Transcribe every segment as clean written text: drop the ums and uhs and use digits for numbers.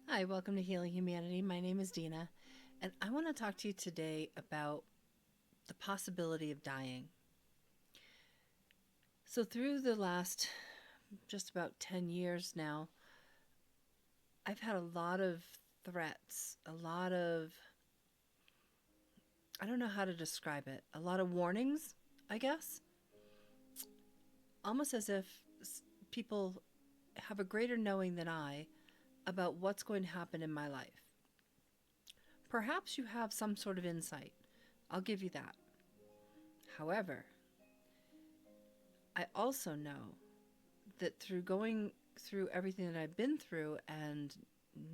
Hi, welcome to Healing Humanity. My name is Dina, and I want to talk to you today about the possibility of dying. So, through the last just about 10 years now, I've had a lot of threats, I don't know how to describe it, a lot of warnings, I guess, almost as if people have a greater knowing than I about what's going to happen in my life. Perhaps you have some sort of insight. I'll give you that. However, I also know that through going through everything that I've been through and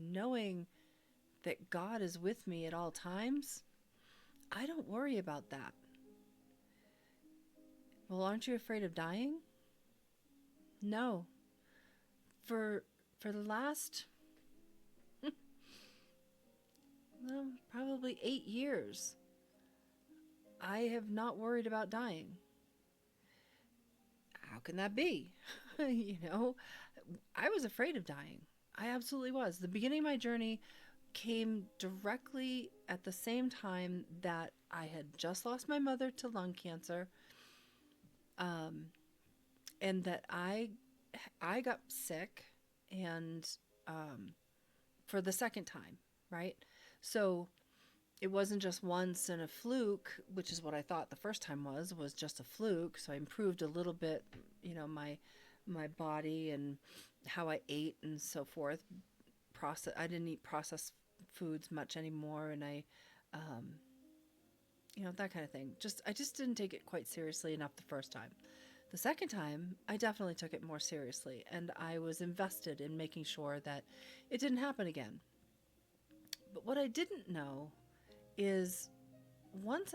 knowing that God is with me at all times, I don't worry about that. Well, aren't you afraid of dying? No. For for the last well, probably 8 years, I have not worried about dying. How can that be? you know, I was afraid of dying. I absolutely was. The beginning of my journey came directly at the same time that I had just lost my mother to lung cancer, um, and that I got sick, and um, for the second time, right? So it wasn't just once and a fluke, which is what I thought the first time was just a fluke. So I improved a little bit, my body and how I ate and so forth. I didn't eat processed foods much anymore, and um, that kind of thing. I just didn't take it quite seriously enough the first time. The second time, I definitely took it more seriously, and I was invested in making sure that it didn't happen again. But what I didn't know is once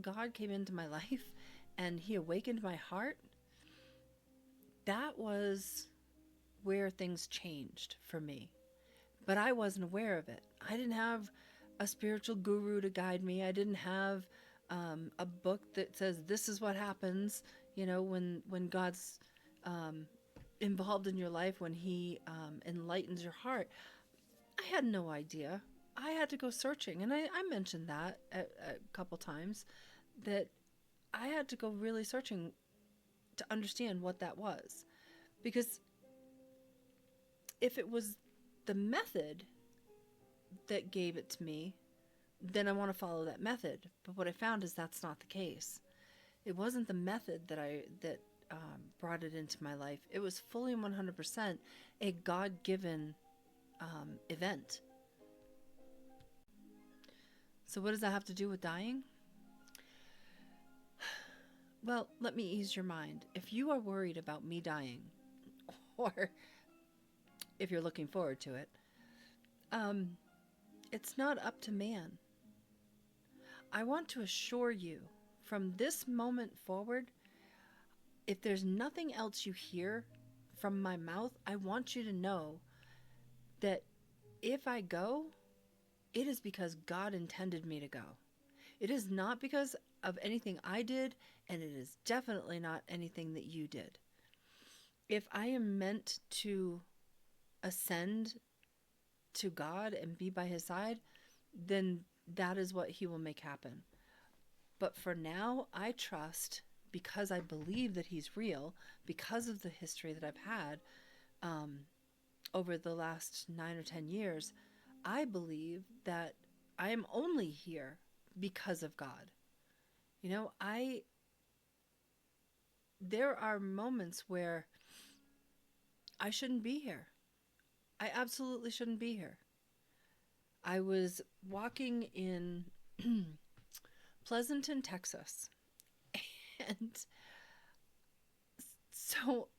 God came into my life and he awakened my heart, that was where things changed for me. But I wasn't aware of it. I didn't have a spiritual guru to guide me. I didn't have a book that says this is what happens. When God's um, involved in your life, when He enlightens your heart. I had no idea. I had to go searching, and I mentioned that a couple times, that I had to go really searching to understand what that was. Because if it was the method that gave it to me, then I want to follow that method. But what I found is that's not the case. It wasn't the method that brought it into my life. It was fully 100% a God-given event. So what does that have to do with dying? Well, let me ease your mind. If you are worried about me dying, or if you're looking forward to it, um, it's not up to man. I want to assure you, from this moment forward, if there's nothing else you hear from my mouth, I want you to know that if I go, it is because God intended me to go. It is not because of anything I did, and it is definitely not anything that you did. If I am meant to ascend to God and be by His side, then that is what He will make happen. But for now, I trust, because I believe that He's real, because of the history that I've had um, over the last 9 or 10 years, I believe that I am only here because of God. You know, I there are moments where I shouldn't be here. I absolutely shouldn't be here. I was walking in Pleasanton, Texas. And so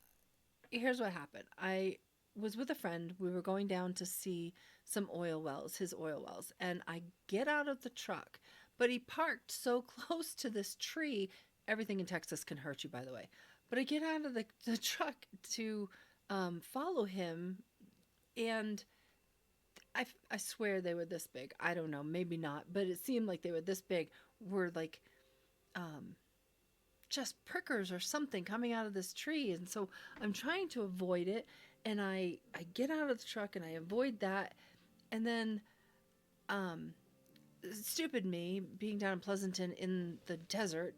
here's what happened. I was with a friend. We were going down to see some oil wells, his oil wells. And I get out of the truck, but he parked so close to this tree. Everything in Texas can hurt you, by the way. But I get out of the truck to follow him, and I swear they were this big. I don't know, maybe not, but it seemed like they were this big. Were like um, just prickers or something coming out of this tree. And so I'm trying to avoid it. And I get out of the truck and I avoid that. And then, um, stupid me being down in Pleasanton in the desert,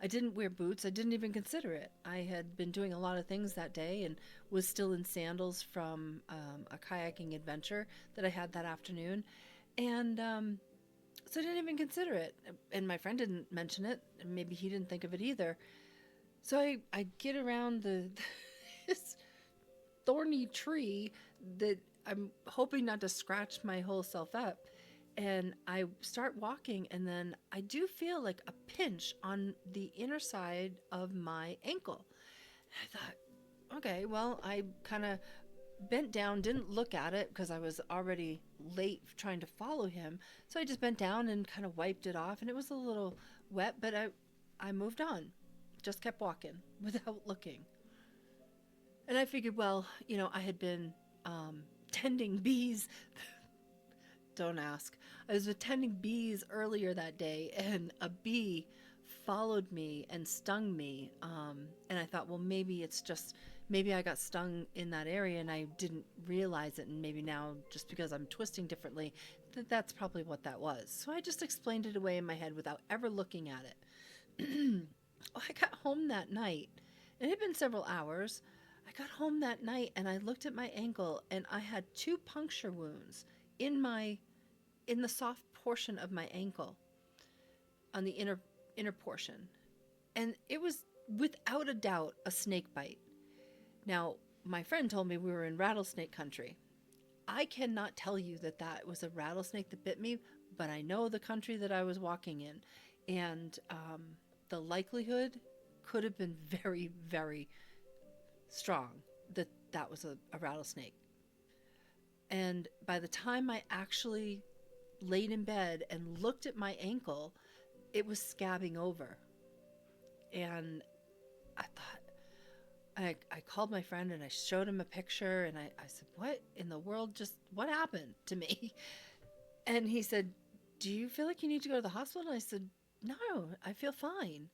I didn't wear boots. I didn't even consider it. I had been doing a lot of things that day and was still in sandals from a kayaking adventure that I had that afternoon. And so I didn't even consider it. And my friend didn't mention it. And maybe he didn't think of it either. So I get around this thorny tree that I'm hoping not to scratch my whole self up. And I start walking, and then I do feel like a pinch on the inner side of my ankle. And I thought, okay, well, I kind of bent down, didn't look at it because I was already late trying to follow him. So I just bent down and kind of wiped it off, and it was a little wet, but I moved on, just kept walking without looking. And I figured, well, I had been tending bees. Don't ask. I was attending bees earlier that day, and a bee followed me and stung me. And I thought, well, maybe I got stung in that area and I didn't realize it. And maybe now, just because I'm twisting differently, that's probably what that was. So I just explained it away in my head without ever looking at it. I got home that night, and it had been several hours. I got home that night and I looked at my ankle, and I had two puncture wounds in the soft portion of my ankle, on the inner portion. And it was without a doubt a snake bite. Now, my friend told me we were in rattlesnake country. I cannot tell you that that was a rattlesnake that bit me, but I know the country that I was walking in. And the likelihood could have been very, very strong that that was a rattlesnake. And by the time I actually laid in bed and looked at my ankle, it was scabbing over. And I thought, I called my friend and I showed him a picture, and I said, what in the world what happened to me? And he said, do you feel like you need to go to the hospital? And I said, no, I feel fine.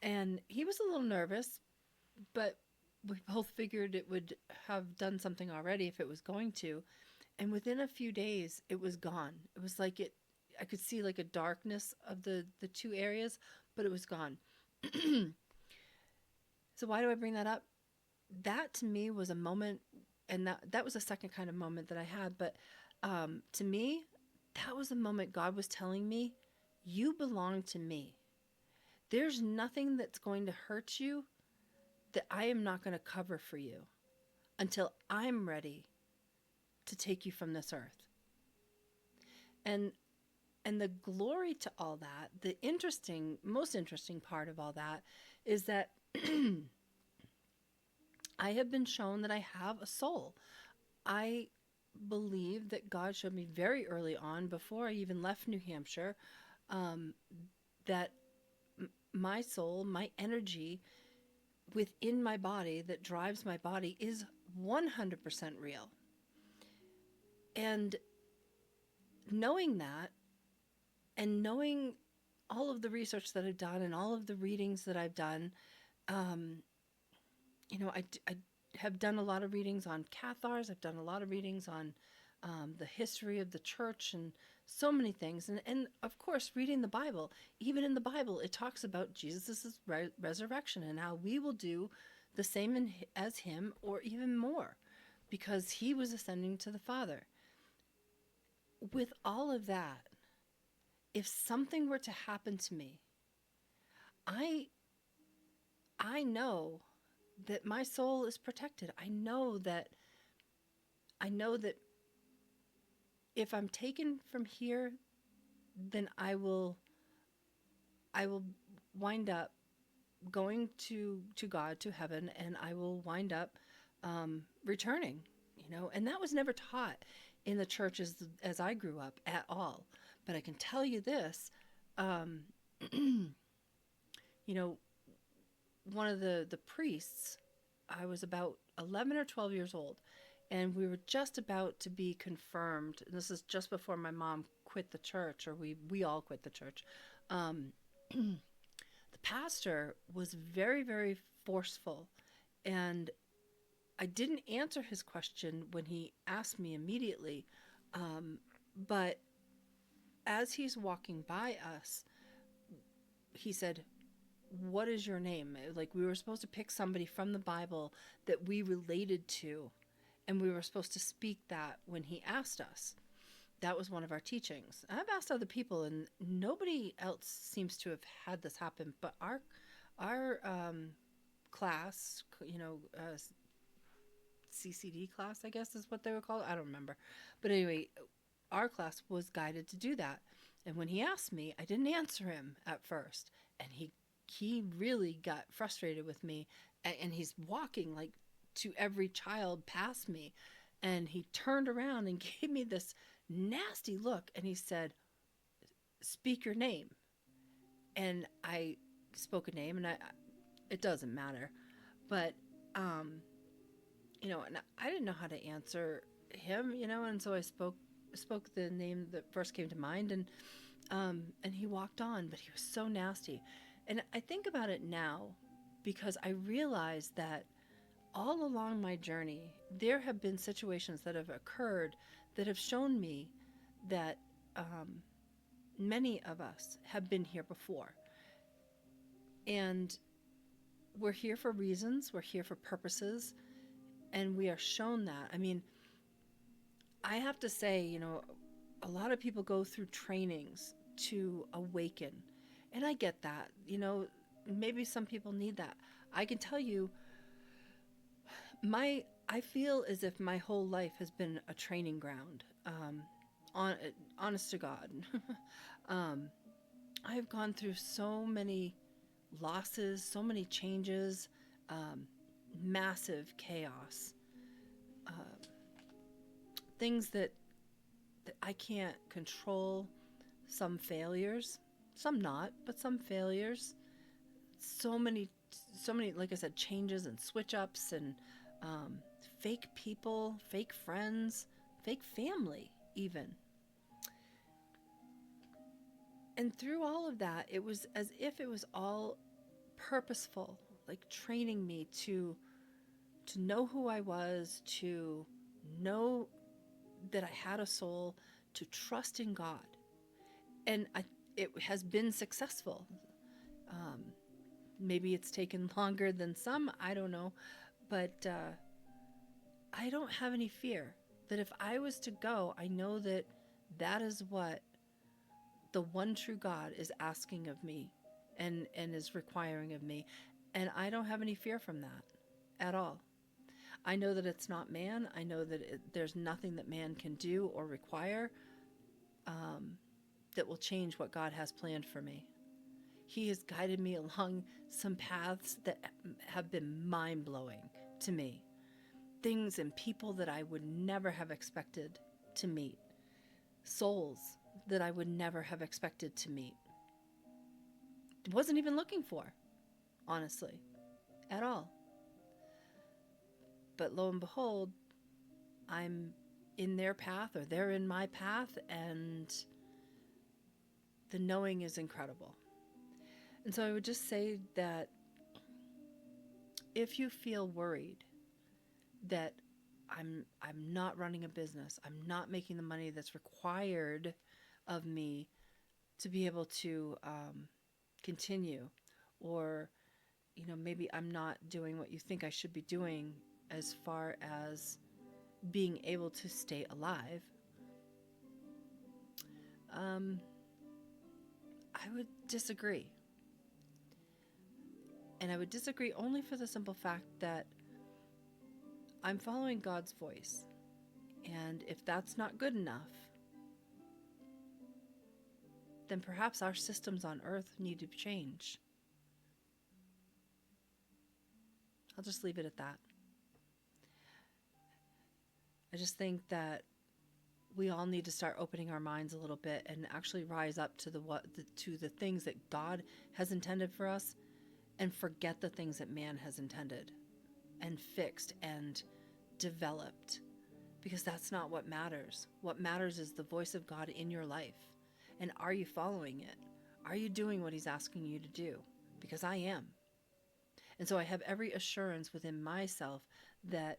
And he was a little nervous, but we both figured it would have done something already if it was going to. And within a few days, it was gone. It was like I could see like a darkness of the two areas, but it was gone. So why do I bring that up? That to me was a moment, and that was a second kind of moment that I had. But to me, that was the moment God was telling me, you belong to me. There's nothing that's going to hurt you that I am not going to cover for you until I'm ready to take you from this earth. And the glory to all that, the most interesting part of all that is that I have been shown that I have a soul. I believe that God showed me very early on, before I even left New Hampshire, that my soul, my energy within my body that drives my body is 100% real. And knowing that, and knowing all of the research that I've done and all of the readings that I've done, I have done a lot of readings on Cathars. I've done a lot of readings on the history of the church and so many things. And of course, reading the Bible. Even in the Bible, it talks about Jesus' resurrection and how we will do the same as him, or even more, because he was ascending to the Father. With all of that, if something were to happen to me, I know that my soul is protected. I know that if I'm taken from here, then I will wind up going to God, to heaven, and I will wind up returning, and that was never taught in the church as I grew up at all. But I can tell you this, one of the priests, I was about 11 or 12 years old, and we were just about to be confirmed. And this is just before my mom quit the church, or we all quit the church. The pastor was very, very forceful, and I didn't answer his question when he asked me immediately, but as he's walking by us, he said, "What is your name?" Like we were supposed to pick somebody from the Bible that we related to, and we were supposed to speak that when he asked us. That was one of our teachings. I've asked other people, and nobody else seems to have had this happen. But our class, CCD class, I guess is what they were called. I don't remember, but anyway, our class was guided to do that. And when he asked me, I didn't answer him at first, and he really got frustrated with me, and he's walking like to every child past me, and he turned around and gave me this nasty look, and he said, "Speak your name." And I spoke a name, and it doesn't matter, but um, and I didn't know how to answer him, and so I spoke the name that first came to mind, and he walked on, but he was so nasty. And I think about it now because I realize that all along my journey, there have been situations that have occurred that have shown me that many of us have been here before. And we're here for reasons, we're here for purposes, and we are shown that. I mean, I have to say, a lot of people go through trainings to awaken. And I get that. Maybe some people need that. I can tell you, I feel as if my whole life has been a training ground. On honest to God, I've gone through so many losses, so many changes, massive chaos, uh, things that I can't control. Some failures, some not, but some failures. So many, so many, like I said, changes and switch ups and um, fake people, fake friends, fake family, even. And through all of that, it was as if it was all purposeful, like training me to know who I was, to know that I had a soul, to trust in God. And it has been successful. Um, Maybe it's taken longer than some, I don't know, but I don't have any fear that if I was to go, I know that that is what the one true God is asking of me and is requiring of me. And I don't have any fear from that at all. I know that it's not man. I know that there's nothing that man can do or require um, that will change what God has planned for me. He has guided me along some paths that have been mind blowing to me. Things and people that I would never have expected to meet. Souls that I would never have expected to meet. Wasn't even looking for, honestly, at all. But lo and behold, I'm in their path or they're in my path, and the knowing is incredible. And so I would just say that if you feel worried that I'm not running a business, I'm not making the money that's required of me to be able to continue, or maybe I'm not doing what you think I should be doing as far as being able to stay alive, I would disagree. And I would disagree only for the simple fact that I'm following God's voice. And if that's not good enough, then perhaps our systems on earth need to change. I'll just leave it at that. I just think that we all need to start opening our minds a little bit and actually rise up to the things that God has intended for us, and forget the things that man has intended and fixed and developed, because that's not what matters. What matters is the voice of God in your life. And are you following it? Are you doing what he's asking you to do? Because I am. And so I have every assurance within myself that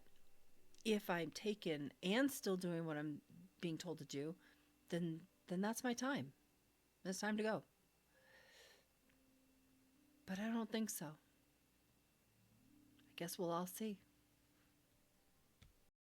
If I'm taken and still doing what I'm being told to do, then that's my time. It's time to go. But I don't think so. I guess we'll all see.